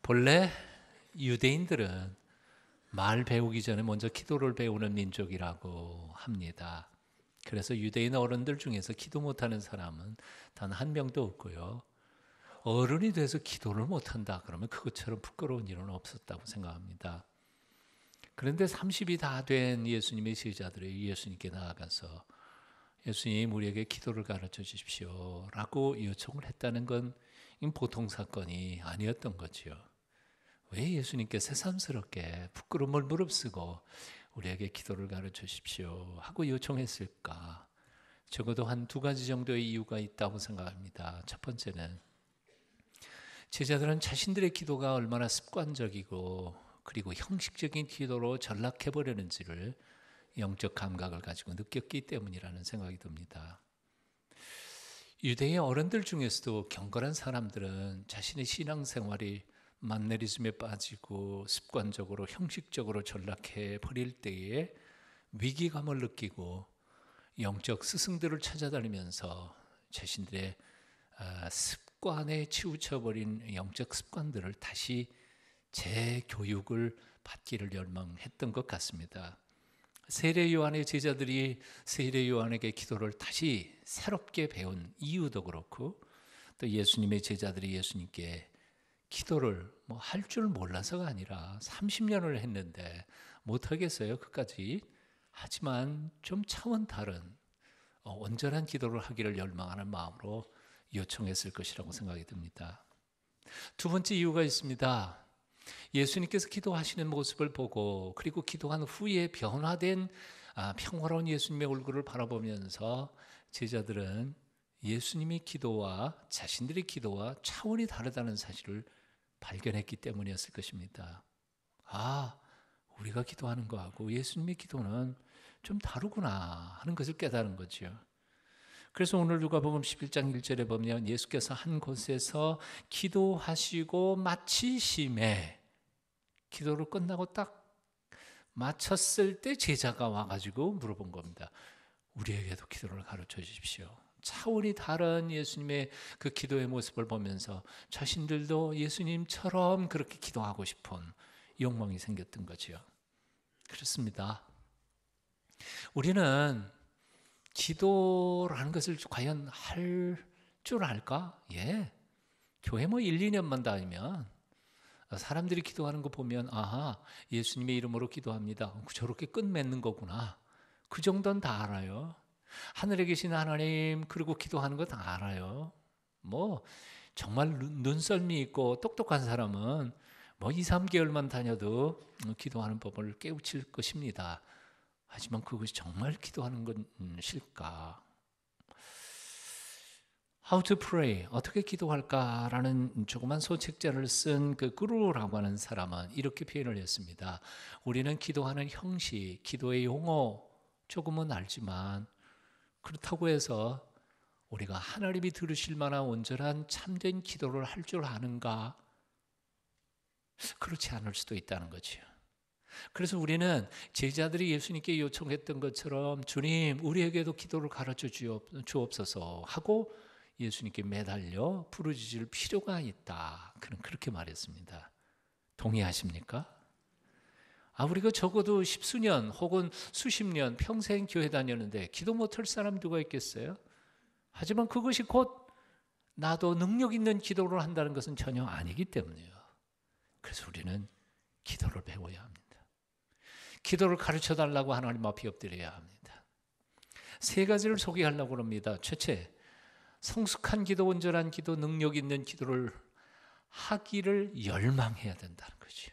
본래 유대인들은 말 배우기 전에 먼저 기도를 배우는 민족이라고 합니다. 그래서 유대인 어른들 중에서 기도 못하는 사람은 단 한 명도 없고요. 어른이 돼서 기도를 못한다 그러면 그것처럼 부끄러운 일은 없었다고 생각합니다. 그런데 30이 다 된 예수님의 제자들이 예수님께 나아가서 예수님 우리에게 기도를 가르쳐 주십시오 라고 요청을 했다는 건 보통 사건이 아니었던 거죠. 왜 예수님께 새삼스럽게 부끄러움을 무릅쓰고 우리에게 기도를 가르쳐 주십시오 하고 요청했을까? 적어도 한 두 가지 정도의 이유가 있다고 생각합니다. 첫 번째는 제자들은 자신들의 기도가 얼마나 습관적이고 그리고 형식적인 기도로 전락해버리는지를 영적 감각을 가지고 느꼈기 때문이라는 생각이 듭니다. 유대의 어른들 중에서도 경건한 사람들은 자신의 신앙생활이 만네리즘에 빠지고 습관적으로 형식적으로 전락해 버릴 때에 위기감을 느끼고 영적 스승들을 찾아다니면서 자신들의 습관에 치우쳐버린 영적 습관들을 다시 재교육을 받기를 열망했던 것 같습니다. 세례 요한의 제자들이 세례 요한에게 기도를 다시 새롭게 배운 이유도 그렇고 또 예수님의 제자들이 예수님께 기도를 할 줄 몰라서가 아니라 30년을 했는데 못하겠어요 끝까지. 하지만 좀 차원 다른 온전한 기도를 하기를 열망하는 마음으로 요청했을 것이라고 생각이 듭니다. 두 번째 이유가 있습니다. 예수님께서 기도하시는 모습을 보고 그리고 기도한 후에 변화된 평화로운 예수님의 얼굴을 바라보면서 제자들은 예수님의 기도와 자신들의 기도와 차원이 다르다는 사실을 발견했기 때문이었을 것입니다. 우리가 기도하는 거하고 예수님의 기도는 좀 다르구나 하는 것을 깨달은 거죠. 그래서 오늘 누가복음 11장 1절에 보면 예수께서 한 곳에서 기도하시고 마치심에 기도를 끝나고 딱 마쳤을 때 제자가 와가지고 물어본 겁니다. 우리에게도 기도를 가르쳐 주십시오. 차원이 다른 예수님의 그 기도의 모습을 보면서 자신들도 예수님처럼 그렇게 기도하고 싶은 욕망이 생겼던 거죠. 그렇습니다. 우리는 기도라는 것을 과연 할 줄 알까? 교회 1, 2년만 다니면 사람들이 기도하는 거 보면 예수님의 이름으로 기도합니다. 저렇게 끝맺는 거구나. 그 정도는 다 알아요. 하늘에 계신 하나님 그리고 기도하는 거 다 알아요. 정말 눈썰미 있고 똑똑한 사람은 2, 3개월만 다녀도 기도하는 법을 깨우칠 것입니다. 하지만 그것이 정말 기도하는 것일까? How to pray, 어떻게 기도할까라는 조그만 소책자를 쓴 그 구루라고 하는 사람은 이렇게 표현을 했습니다. 우리는 기도하는 형식, 기도의 용어 조금은 알지만 그렇다고 해서 우리가 하나님이 들으실 만한 온전한 참된 기도를 할 줄 아는가? 그렇지 않을 수도 있다는 거죠. 그래서 우리는 제자들이 예수님께 요청했던 것처럼 주님 우리에게도 기도를 가르쳐 주옵소서 하고 예수님께 매달려 부르짖을 필요가 있다. 그는 그렇게 말했습니다. 동의하십니까? 우리가 적어도 10수년 혹은 수십 년 평생 교회 다녔는데 기도 못할 사람 누가 있겠어요? 하지만 그것이 곧 나도 능력 있는 기도를 한다는 것은 전혀 아니기 때문이에요. 그래서 우리는 기도를 배워야 합니다. 기도를 가르쳐달라고 하나님 앞에 엎드려야 합니다. 세 가지를 소개하려고 합니다. 첫째, 성숙한 기도, 온전한 기도, 능력 있는 기도를 하기를 열망해야 된다는 거죠.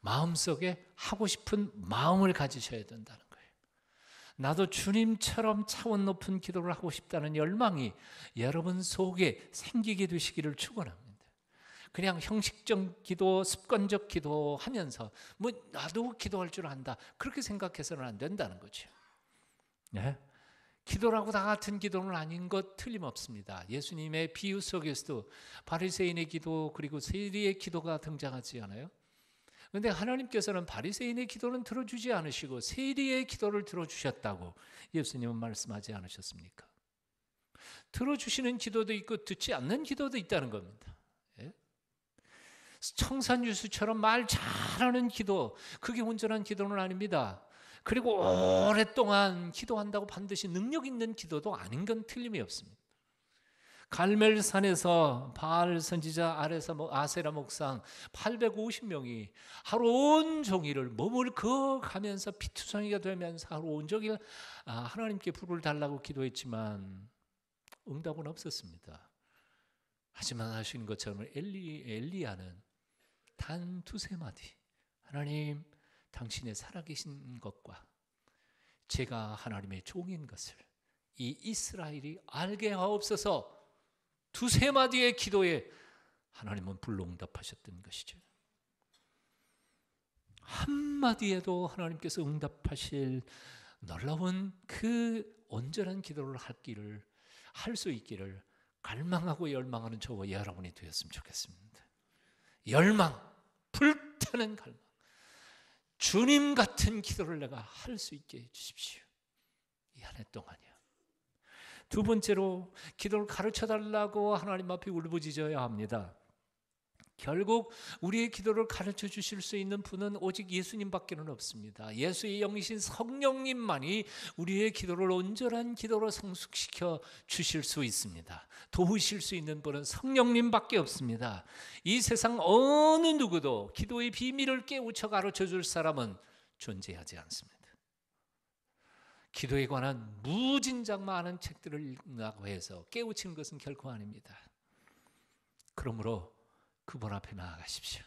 마음속에 하고 싶은 마음을 가지셔야 된다는 거예요. 나도 주님처럼 차원 높은 기도를 하고 싶다는 열망이 여러분 속에 생기게 되시기를 축원합니다. 그냥 형식적 기도, 습관적 기도 하면서 나도 기도할 줄 안다 그렇게 생각해서는 안 된다는 거죠. 기도라고 다 같은 기도는 아닌 것 틀림없습니다. 예수님의 비유 속에서도 바리새인의 기도 그리고 세리의 기도가 등장하지 않아요? 그런데 하나님께서는 바리새인의 기도는 들어주지 않으시고 세리의 기도를 들어주셨다고 예수님은 말씀하지 않으셨습니까? 들어주시는 기도도 있고 듣지 않는 기도도 있다는 겁니다. 청산유수처럼 말 잘하는 기도, 그게 온전한 기도는 아닙니다. 그리고 오랫동안 기도한다고 반드시 능력 있는 기도도 아닌 건 틀림이 없습니다. 갈멜산에서 바알 선지자 아세라 목상 850명이 하루 온종일을 몸을 그어가면서 피투성이가 되면서 하루 온종일 하나님께 불을 달라고 기도했지만 응답은 없었습니다. 하지만 하시는 것처럼 엘리야는 단 두세 마디, 하나님 당신의 살아계신 것과 제가 하나님의 종인 것을 이 이스라엘이 알게 하옵소서, 두세 마디의 기도에 하나님은 불로 응답하셨던 것이죠. 한마디에도 하나님께서 응답하실 놀라운 그 온전한 기도를 할 수 있기를 갈망하고 열망하는 저와 여러분이 되었으면 좋겠습니다. 열망, 불타는 갈망, 주님 같은 기도를 내가 할 수 있게 해주십시오. 이 한 해 동안이요. 두 번째로 기도를 가르쳐달라고 하나님 앞에 울부짖어야 합니다. 결국 우리의 기도를 가르쳐 주실 수 있는 분은 오직 예수님밖에는 없습니다. 예수의 영이신 성령님만이 우리의 기도를 온전한 기도로 성숙시켜 주실 수 있습니다. 도우실 수 있는 분은 성령님밖에 없습니다. 이 세상 어느 누구도 기도의 비밀을 깨우쳐 가르쳐 줄 사람은 존재하지 않습니다. 기도에 관한 무진장 많은 책들을 읽는다고 해서 깨우치는 것은 결코 아닙니다. 그러므로 그분 앞에 나아가십시오.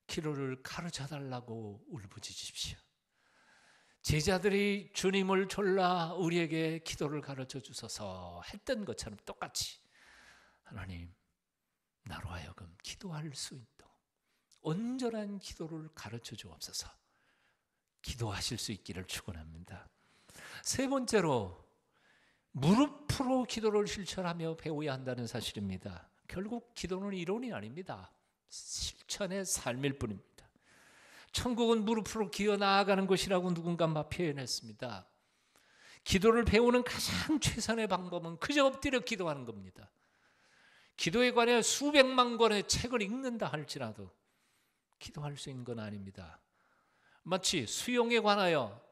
기도를 가르쳐달라고 울부짖으십시오. 제자들이 주님을 졸라 우리에게 기도를 가르쳐 주소서 했던 것처럼 똑같이 하나님, 나로 하여금 기도할 수 있도록 온전한 기도를 가르쳐 주옵소서. 기도하실 수 있기를 축원합니다. 세 번째로 무릎으로 기도를 실천하며 배워야 한다는 사실입니다. 결국 기도는 이론이 아닙니다. 실천의 삶일 뿐입니다. 천국은 무릎으로 기어 나아가는 곳이라고 누군가 표현했습니다. 기도를 배우는 가장 최선의 방법은 그저 엎드려 기도하는 겁니다. 기도에 관해 수백만 권의 책을 읽는다 할지라도 기도할 수 있는 건 아닙니다. 마치 수영에 관하여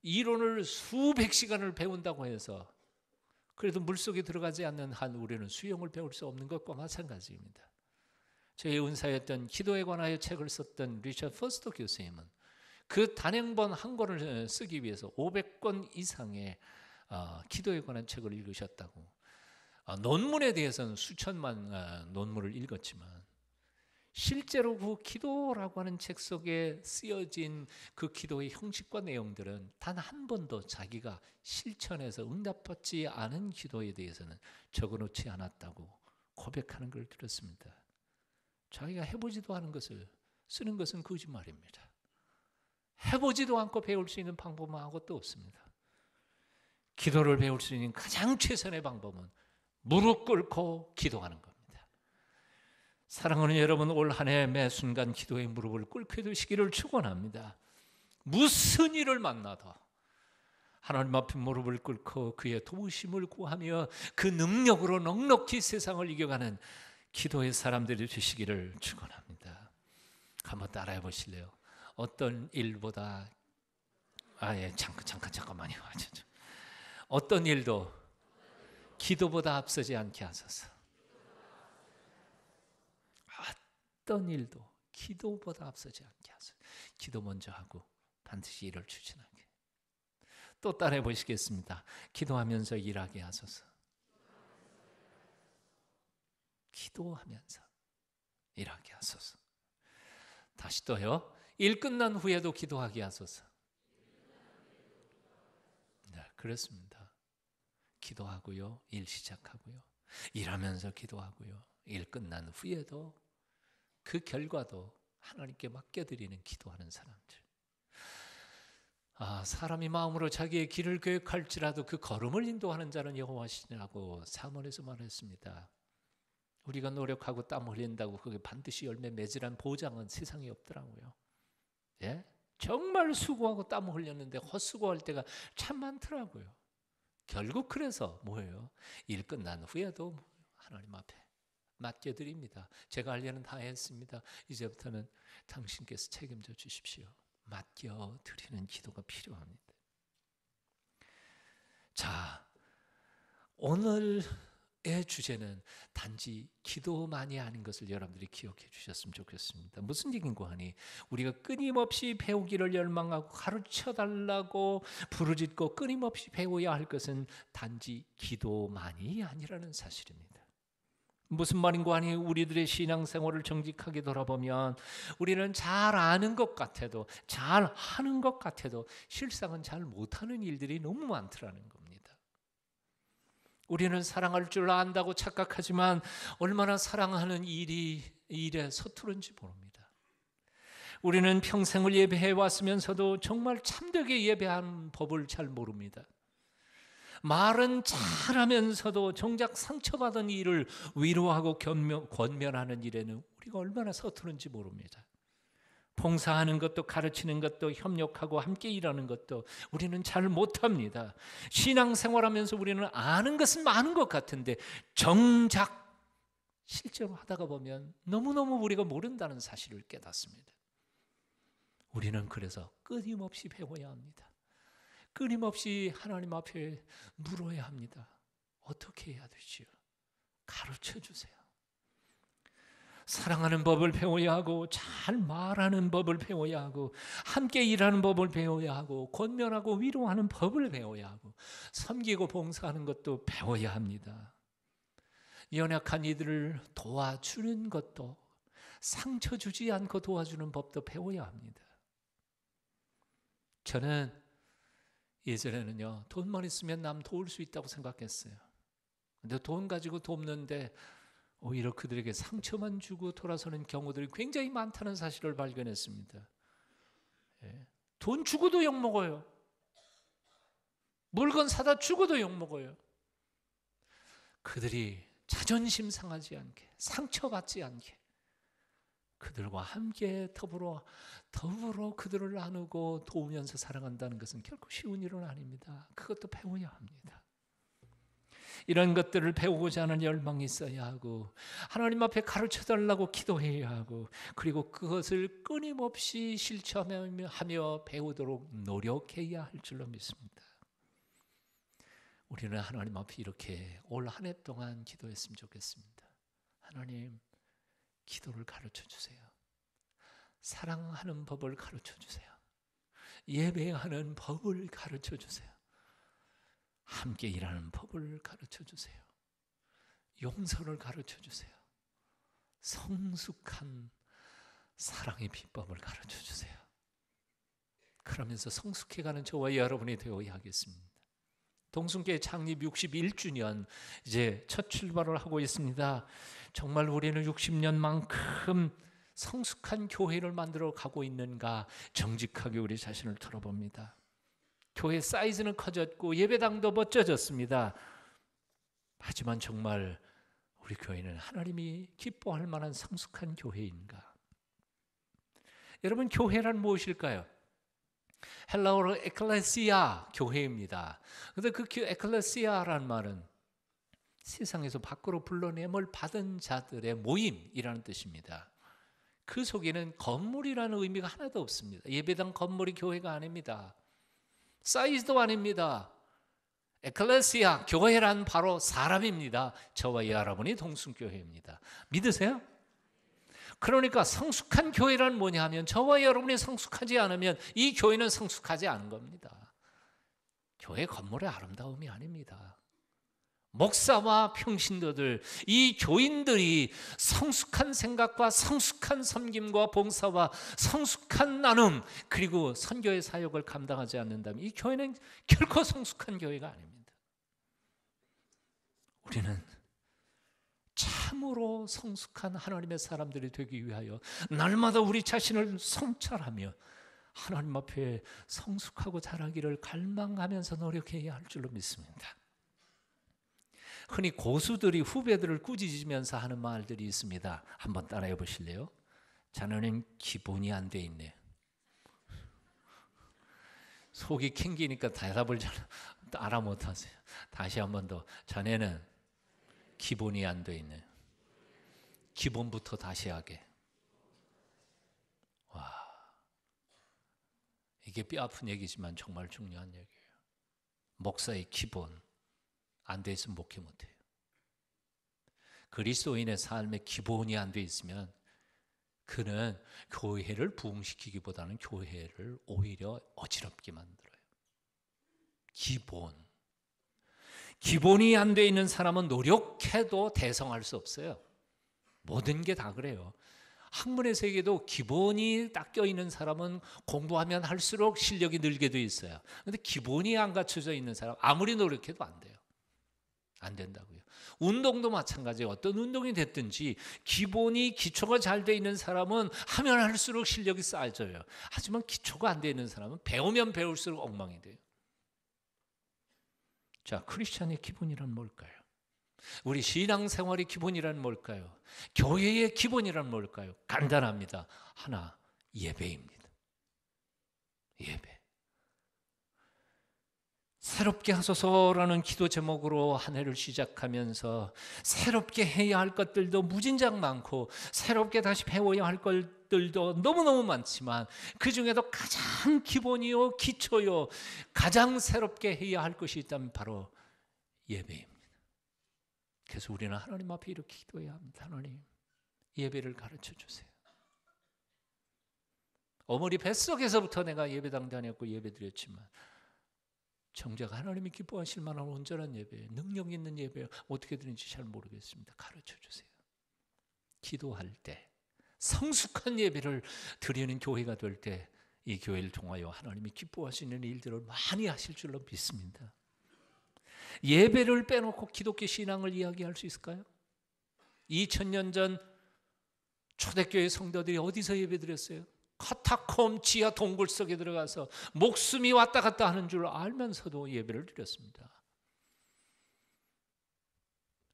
이론을 수백 시간을 배운다고 해서 그래도 물속에 들어가지 않는 한 우리는 수영을 배울 수 없는 것과 마찬가지입니다. 저희 은사였던 기도에 관하여 책을 썼던 리처드 퍼스터 교수님은 그 단행본 한 권을 쓰기 위해서 500권 이상의 기도에 관한 책을 읽으셨다고. 논문에 대해서는 수천만 논문을 읽었지만 실제로 그 기도라고 하는 책 속에 쓰여진 그 기도의 형식과 내용들은 단 한 번도 자기가 실천해서 응답받지 않은 기도에 대해서는 적어놓지 않았다고 고백하는 걸 들었습니다. 자기가 해보지도 않은 것을 쓰는 것은 거짓말입니다. 해보지도 않고 배울 수 있는 방법은 아무것도 없습니다. 기도를 배울 수 있는 가장 최선의 방법은 무릎 꿇고 기도하는 겁니다. 사랑하는 여러분, 올 한 해 매 순간 기도의 무릎을 꿇게 되시기를 축원합니다. 무슨 일을 만나도 하나님 앞에 무릎을 꿇고 그의 도우심을 구하며 그 능력으로 넉넉히 세상을 이겨가는 기도의 사람들이 되시기를 축원합니다. 한번 따라해 보실래요? 어떤 일보다 잠깐만요. 어떤 일도 기도보다 앞서지 않게 하소서. 어떤 일도 기도보다 앞서지 않게 하소서. 기도 먼저 하고 반드시 일을 추진하게. 또 따라해 보시겠습니다. 기도하면서 일하게 하소서. 기도하면서 일하게 하소서. 다시 또요. 일 끝난 후에도 기도하게 하소서. 네, 그렇습니다. 기도하고요. 일 시작하고요. 일하면서 기도하고요. 일 끝난 후에도 그 결과도 하나님께 맡겨드리는 기도하는 사람들. 사람이 마음으로 자기의 길을 계획할지라도 그 걸음을 인도하는 자는 여호와시라고 사문에서 말했습니다. 우리가 노력하고 땀 흘린다고 그게 반드시 열매 맺으란 보장은 세상에 없더라고요. 예? 정말 수고하고 땀 흘렸는데 헛수고할 때가 참 많더라고요. 결국 그래서 뭐예요? 일 끝난 후에도 하나님 앞에 맡겨드립니다. 제가 할 일은 다 했습니다. 이제부터는 당신께서 책임져 주십시오. 맡겨드리는 기도가 필요합니다. 자, 오늘의 주제는 단지 기도만이 아닌 것을 여러분들이 기억해 주셨으면 좋겠습니다. 무슨 얘기인고 하니 우리가 끊임없이 배우기를 열망하고 가르쳐달라고 부르짖고 끊임없이 배워야 할 것은 단지 기도만이 아니라는 사실입니다. 무슨 말인고 하니 우리들의 신앙생활을 정직하게 돌아보면 우리는 잘 아는 것 같아도 잘 하는 것 같아도 실상은 잘 못하는 일들이 너무 많더라는 겁니다. 우리는 사랑할 줄 안다고 착각하지만 얼마나 사랑하는 일에 서투른지 모릅니다. 우리는 평생을 예배해 왔으면서도 정말 참되게 예배하는 법을 잘 모릅니다. 말은 잘하면서도 정작 상처받은 일을 위로하고 권면하는 일에는 우리가 얼마나 서투른지 모릅니다. 봉사하는 것도 가르치는 것도 협력하고 함께 일하는 것도 우리는 잘 못합니다. 신앙생활하면서 우리는 아는 것은 많은 것 같은데 정작 실제로 하다가 보면 너무너무 우리가 모른다는 사실을 깨닫습니다. 우리는 그래서 끊임없이 배워야 합니다. 끊임없이 하나님 앞에 물어야 합니다. 어떻게 해야 되지요? 가르쳐 주세요. 사랑하는 법을 배워야 하고 잘 말하는 법을 배워야 하고 함께 일하는 법을 배워야 하고 권면하고 위로하는 법을 배워야 하고 섬기고 봉사하는 것도 배워야 합니다. 연약한 이들을 도와주는 것도 상처 주지 않고 도와주는 법도 배워야 합니다. 저는 예전에는요, 돈만 있으면 남 도울 수 있다고 생각했어요. 근데 돈 가지고 돕는데 오히려 그들에게 상처만 주고 돌아서는 경우들이 굉장히 많다는 사실을 발견했습니다. 돈 주고도 욕먹어요. 물건 사다 주고도 욕먹어요. 그들이 자존심 상하지 않게, 상처받지 않게 그들과 함께 더불어 그들을 나누고 도우면서 사랑한다는 것은 결코 쉬운 일은 아닙니다. 그것도 배워야 합니다. 이런 것들을 배우고자 하는 열망이 있어야 하고 하나님 앞에 가르쳐달라고 기도해야 하고 그리고 그것을 끊임없이 실천하며 배우도록 노력해야 할 줄로 믿습니다. 우리는 하나님 앞에 이렇게 올 한 해 동안 기도했으면 좋겠습니다. 하나님, 기도를 가르쳐 주세요. 사랑하는 법을 가르쳐 주세요. 예배하는 법을 가르쳐 주세요. 함께 일하는 법을 가르쳐 주세요. 용서를 가르쳐 주세요. 성숙한 사랑의 비법을 가르쳐 주세요. 그러면서 성숙해가는 저와 여러분이 되어야 하겠습니다. 동순교회 창립 61주년 이제 첫 출발을 하고 있습니다. 정말 우리는 60년만큼 성숙한 교회를 만들어 가고 있는가 정직하게 우리 자신을 돌아봅니다. 교회 사이즈는 커졌고 예배당도 멋져졌습니다. 하지만 정말 우리 교회는 하나님이 기뻐할 만한 성숙한 교회인가? 여러분, 교회란 무엇일까요? 헬라어로 에클레시아, 교회입니다. 그런데 그 에클레시아라는 말은 세상에서 밖으로 불러냄을 받은 자들의 모임이라는 뜻입니다. 그 속에는 건물이라는 의미가 하나도 없습니다. 예배당 건물이 교회가 아닙니다. 사이즈도 아닙니다. 에클레시아, 교회란 바로 사람입니다. 저와 여러분이 동순교회입니다. 믿으세요? 그러니까 성숙한 교회란 뭐냐 하면 저와 여러분이 성숙하지 않으면 이 교회는 성숙하지 않은 겁니다. 교회 건물의 아름다움이 아닙니다. 목사와 평신도들, 이 교인들이 성숙한 생각과 성숙한 섬김과 봉사와 성숙한 나눔 그리고 선교의 사역을 감당하지 않는다면 이 교회는 결코 성숙한 교회가 아닙니다. 우리는 참으로 성숙한 하나님의 사람들이 되기 위하여 날마다 우리 자신을 성찰하며 하나님 앞에 성숙하고 자라기를 갈망하면서 노력해야 할 줄로 믿습니다. 흔히 고수들이 후배들을 꾸짖으면서 하는 말들이 있습니다. 한번 따라해 보실래요? 자네는 기본이 안 돼 있네. 속이 캥기니까 대답을 잘 알아 못하세요. 다시 한 번 더. 자네는 기본이 안 돼 있네. 기본부터 다시 하게. 와, 이게 뼈 아픈 얘기지만 정말 중요한 얘기예요. 목사의 기본 안 돼 있으면 목회 못해요. 그리스도인의 삶의 기본이 안 돼 있으면 그는 교회를 부흥시키기보다는 교회를 오히려 어지럽게 만들어요. 기본이 안 돼 있는 사람은 노력해도 대성할 수 없어요. 모든 게 다 그래요. 학문의 세계도 기본이 딱 껴있는 사람은 공부하면 할수록 실력이 늘게 돼 있어요. 그런데 기본이 안 갖춰져 있는 사람 아무리 노력해도 안 돼요. 안 된다고요. 운동도 마찬가지예요. 어떤 운동이 됐든지 기본이 기초가 잘 돼 있는 사람은 하면 할수록 실력이 쌓여져요. 하지만 기초가 안 돼 있는 사람은 배우면 배울수록 엉망이 돼요. 자, 크리스찬의 기본이란 뭘까요? 우리 신앙생활의 기본이란 뭘까요? 교회의 기본이란 뭘까요? 간단합니다. 하나, 예배입니다. 예배. 새롭게 하소서라는 기도 제목으로 한 해를 시작하면서 새롭게 해야 할 것들도 무진장 많고 새롭게 다시 배워야 할 것들도 너무너무 많지만 그 중에도 가장 기본이요 기초요 가장 새롭게 해야 할 것이 있다면 바로 예배입니다. 그래서 우리는 하나님 앞에 이렇게 기도해야 합니다. 하나님, 예배를 가르쳐 주세요. 어머니 뱃속에서부터 내가 예배당 다녔고 예배드렸지만 정작 하나님이 기뻐하실 만한 온전한 예배, 능력 있는 예배 어떻게 드리는지 잘 모르겠습니다. 가르쳐 주세요. 기도할 때 성숙한 예배를 드리는 교회가 될 때 이 교회를 통하여 하나님이 기뻐하시는 일들을 많이 하실 줄로 믿습니다. 예배를 빼놓고 기독교 신앙을 이야기할 수 있을까요? 2000년 전 초대교회 성도들이 어디서 예배드렸어요? 카타콤 지하 동굴 속에 들어가서 목숨이 왔다 갔다 하는 줄 알면서도 예배를 드렸습니다.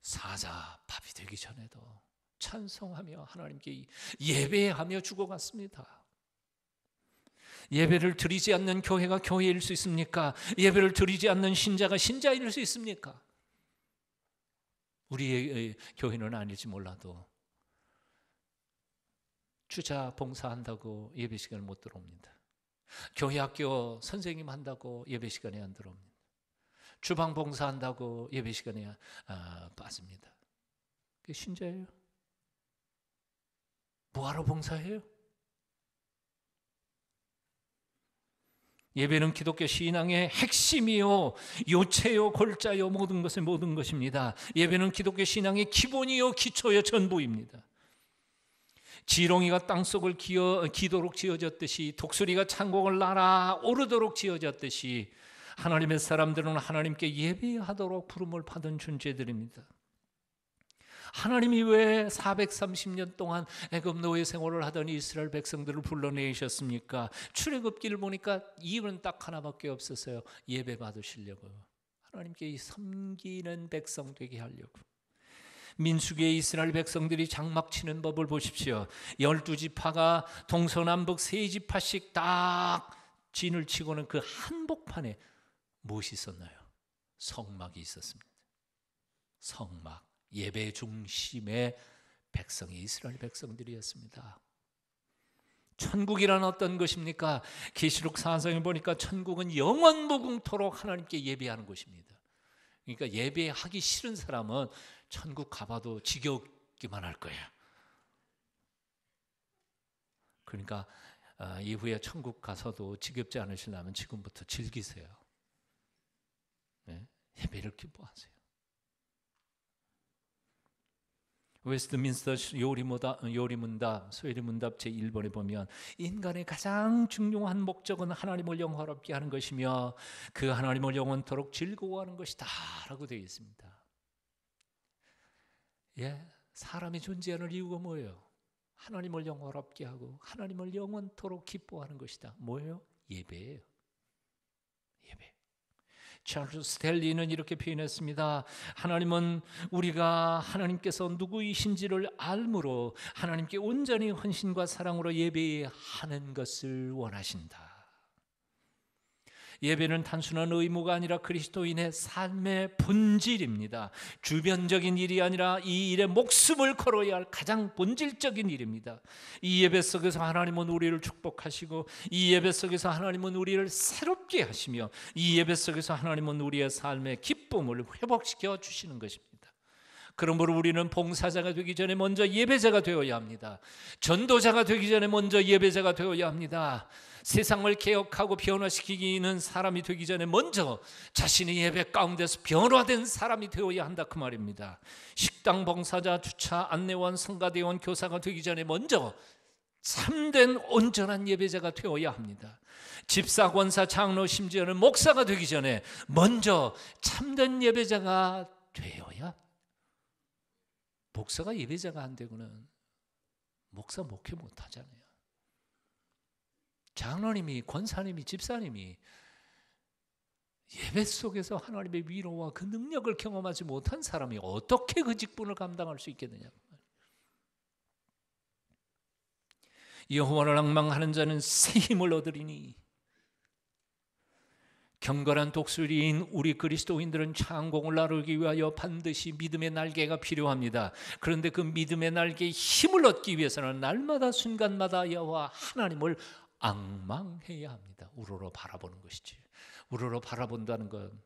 사자 밥이 되기 전에도 찬송하며 하나님께 예배하며 죽어갔습니다. 예배를 드리지 않는 교회가 교회일 수 있습니까? 예배를 드리지 않는 신자가 신자일 수 있습니까? 우리의 교회는 아닐지 몰라도 주자 봉사한다고 예배 시간을 못 들어옵니다. 교회 학교 선생님 한다고 예배 시간에 안 들어옵니다. 주방 봉사한다고 예배 시간에 빠집니다. 그게 신자예요? 뭐하러 봉사해요? 예배는 기독교 신앙의 핵심이요 요체요 골자요 모든 것입니다. 예배는 기독교 신앙의 기본이요 기초요 전부입니다. 지렁이가 땅속을 기도록 지어졌듯이 독수리가 창공을 날아 오르도록 지어졌듯이 하나님의 사람들은 하나님께 예배하도록 부름을 받은 존재들입니다. 하나님이 왜 430년 동안 애굽 노예 생활을 하던 이스라엘 백성들을 불러내셨습니까? 출애굽기를 보니까 이유는 딱 하나밖에 없었어요. 예배 받으시려고. 하나님께 섬기는 백성 되게 하려고. 민수기의 이스라엘 백성들이 장막 치는 법을 보십시오. 12지파가 동서남북 3지파씩 딱 진을 치고는 그 한복판에 무엇이 있었나요? 성막이 있었습니다. 성막. 예배 중심의 백성이 이스라엘 백성들이었습니다. 천국이란 어떤 것입니까? 계시록 4장에 보니까 천국은 영원 무궁토록 하나님께 예배하는 곳입니다. 그러니까 예배하기 싫은 사람은 천국 가봐도 지겹기만 할 거예요. 그러니까 이후에 천국 가서도 지겹지 않으시려면 지금부터 즐기세요. 네? 예배를 기뻐하세요. 웨스트민스터 요리문답 소요리문답 제1번에 보면 인간의 가장 중요한 목적은 하나님을 영화롭게 하는 것이며 그 하나님을 영원토록 즐거워하는 것이다 라고 되어 있습니다. 사람이 존재하는 이유가 뭐예요? 하나님을 영화롭게 하고 하나님을 영원토록 기뻐하는 것이다. 뭐예요? 예배예요. 예배. 찰스 스텔리는 이렇게 표현했습니다. 하나님은 우리가 하나님께서 누구이신지를 알므로 하나님께 온전히 헌신과 사랑으로 예배하는 것을 원하신다. 예배는 단순한 의무가 아니라 그리스도인의 삶의 본질입니다. 주변적인 일이 아니라 이 일에 목숨을 걸어야 할 가장 본질적인 일입니다. 이 예배 속에서 하나님은 우리를 축복하시고, 이 예배 속에서 하나님은 우리를 새롭게 하시며, 이 예배 속에서 하나님은 우리의 삶의 기쁨을 회복시켜 주시는 것입니다. 그러므로 우리는 봉사자가 되기 전에 먼저 예배자가 되어야 합니다. 전도자가 되기 전에 먼저 예배자가 되어야 합니다. 세상을 개혁하고 변화시키는 사람이 되기 전에 먼저 자신의 예배 가운데서 변화된 사람이 되어야 한다, 그 말입니다. 식당 봉사자, 주차 안내원, 성가대원, 교사가 되기 전에 먼저 참된 온전한 예배자가 되어야 합니다. 집사, 권사, 장로, 심지어는 목사가 되기 전에 먼저 참된 예배자가 되어야 합니다. 목사가 예배자가 안 되고는 목사 목회 못 하잖아요. 장로님이, 권사님이, 집사님이 예배 속에서 하나님의 위로와 그 능력을 경험하지 못한 사람이 어떻게 그 직분을 감당할 수 있겠느냐. 여호와를 앙망하는 자는 새 힘을 얻으리니. 경건한 독수리인 우리 그리스도인들은 창공을 나르기 위하여 반드시 믿음의 날개가 필요합니다. 그런데 그 믿음의 날개에 힘을 얻기 위해서는 날마다 순간마다 여호와 하나님을 앙망해야 합니다. 우러러 바라보는 것이지. 우러러 바라본다는 건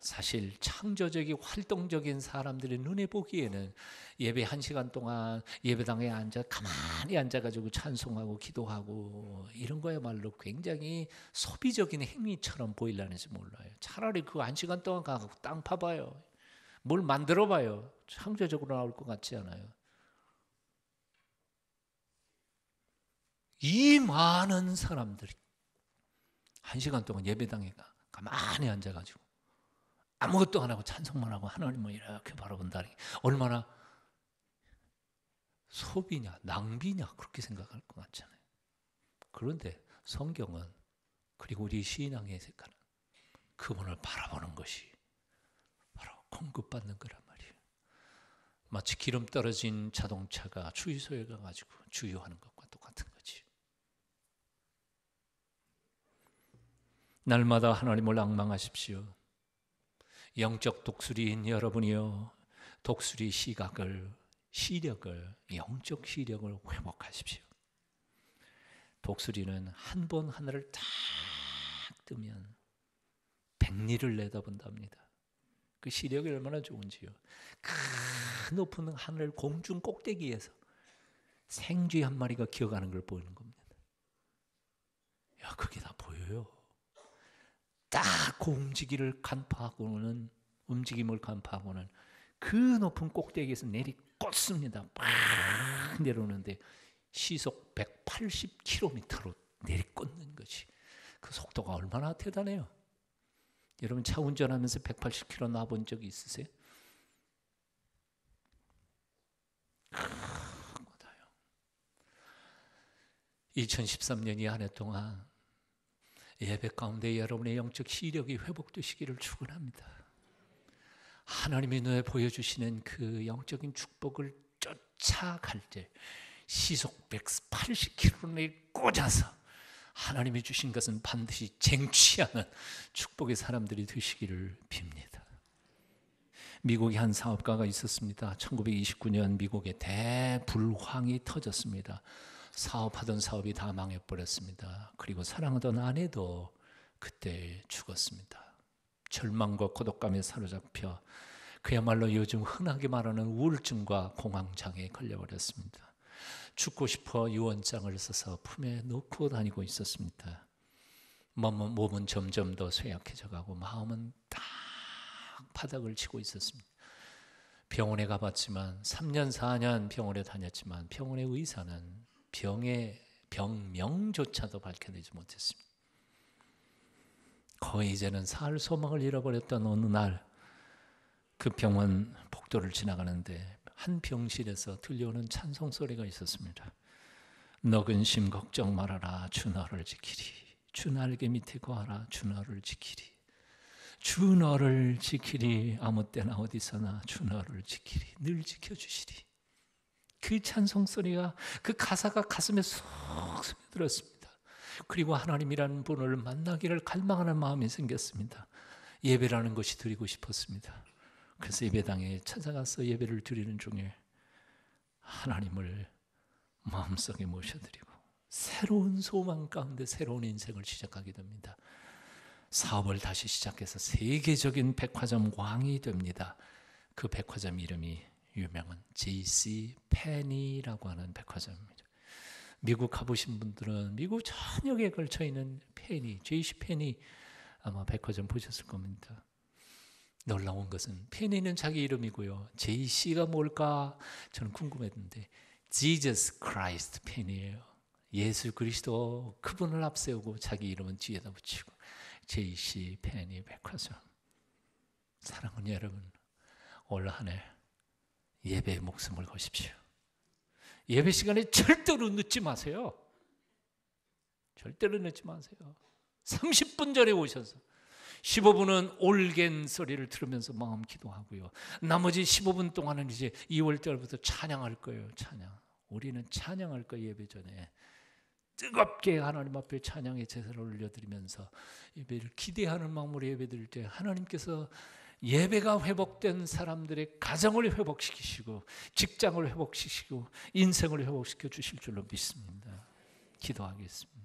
사실 창조적이고 활동적인 사람들의 눈에 보기에는 예배 1시간 동안 예배당에 가만히 앉아가지고 찬송하고 기도하고 이런 거야말로 굉장히 소비적인 행위처럼 보이려는지 몰라요. 차라리 그 1시간 동안 가고 땅 파봐요. 뭘 만들어봐요. 창조적으로 나올 것 같지 않아요? 이 많은 사람들이 1시간 동안 예배당에 가만히 앉아가지고 아무것도 안 하고 찬송만 하고 하나님을 이렇게 바라본다니 얼마나 소비냐, 낭비냐, 그렇게 생각할 것 같잖아요. 그런데 성경은, 그리고 우리 신앙의 색깔은 그분을 바라보는 것이 바로 공급받는 거란 말이에요. 마치 기름 떨어진 자동차가 주유소에 가가지고 주유하는 것과 똑같은 거지. 날마다 하나님을 앙망하십시오. 영적 독수리인 여러분이요, 독수리 시력을, 영적 시력을 회복하십시오. 독수리는 한 번 하늘을 딱 뜨면 백리를 내다본답니다. 그 시력이 얼마나 좋은지요. 큰 높은 하늘 공중 꼭대기에서 생쥐 한 마리가 기어가는 걸 보이는 겁니다. 야, 그게 다 보여요. 딱 그 움직임을 간파하고는 그 높은 꼭대기에서 내리꽂습니다. 막 내려오는데 시속 180km로 내리꽂는 것이, 그 속도가 얼마나 대단해요. 여러분 차 운전하면서 180km 놔본 적이 있으세요? 2013년 이 한 해 동안 예배 가운데 여러분의 영적 시력이 회복되시기를 축원합니다. 하나님의 눈에 보여주시는 그 영적인 축복을 쫓아갈 때 시속 180km를 꽂아서 하나님이 주신 것은 반드시 쟁취하는 축복의 사람들이 되시기를 빕니다. 미국에 한 사업가가 있었습니다. 1929년 미국에 대불황이 터졌습니다. 사업하던 사업이 다 망해버렸습니다. 그리고 사랑하던 아내도 그때 죽었습니다. 절망과 고독감에 사로잡혀 그야말로 요즘 흔하게 말하는 우울증과 공황장애에 걸려버렸습니다. 죽고 싶어 유언장을 써서 품에 넣고 다니고 있었습니다. 몸은 점점 더 쇠약해져가고 마음은 딱 바닥을 치고 있었습니다. 병원에 가봤지만 3년 4년 병원에 다녔지만 병원의 의사는 병의 병명조차도 밝혀내지 못했습니다. 거의 이제는 살 소망을 잃어버렸던 어느 날 그 병원 복도를 지나가는데 한 병실에서 들려오는 찬송 소리가 있었습니다. 너 근심 걱정 말아라, 주 너를 지키리. 주 날개 밑에 거하라, 주 너를 지키리. 주 너를 지키리. 아무 때나 어디서나 주 너를 지키리. 늘 지켜주시리. 그 찬송 소리가, 그 가사가 가슴에 쏙 스며들었습니다. 그리고 하나님이라는 분을 만나기를 갈망하는 마음이 생겼습니다. 예배라는 것이 드리고 싶었습니다. 그래서 예배당에 찾아가서 예배를 드리는 중에 하나님을 마음속에 모셔드리고 새로운 소망 가운데 새로운 인생을 시작하게 됩니다. 사업을 다시 시작해서 세계적인 백화점 왕이 됩니다. 그 백화점 이름이 유명한 J.C. Penney라고 하는 백화점입니다. 미국 가보신 분들은 미국 전역에 걸쳐 있는 J.C. Penney 아마 백화점 보셨을 겁니다. 놀라운 것은 페니는 자기 이름이고요. J.C.가 뭘까 저는 궁금했는데 Jesus Christ Penney예요. 예수 그리스도 그분을 앞세우고 자기 이름은 뒤에다 붙이고 J.C. Penney 백화점. 사랑하는 여러분, 올 한 해 예배에 목숨을 거십시오. 예배 시간에 절대로 늦지 마세요. 절대로 늦지 마세요. 30분 전에 오셔서 15분은 올겐 소리를 들으면서 마음 기도하고요. 나머지 15분 동안은 이제 2월달부터 찬양할 거예요. 찬양. 우리는 찬양할 거예요. 예배 전에 뜨겁게 하나님 앞에 찬양의 제사를 올려드리면서 예배를 기대하는 마음으로 예배 드릴 때 하나님께서 예배가 회복된 사람들의 가정을 회복시키시고 직장을 회복시키시고 인생을 회복시켜 주실 줄로 믿습니다. 기도하겠습니다.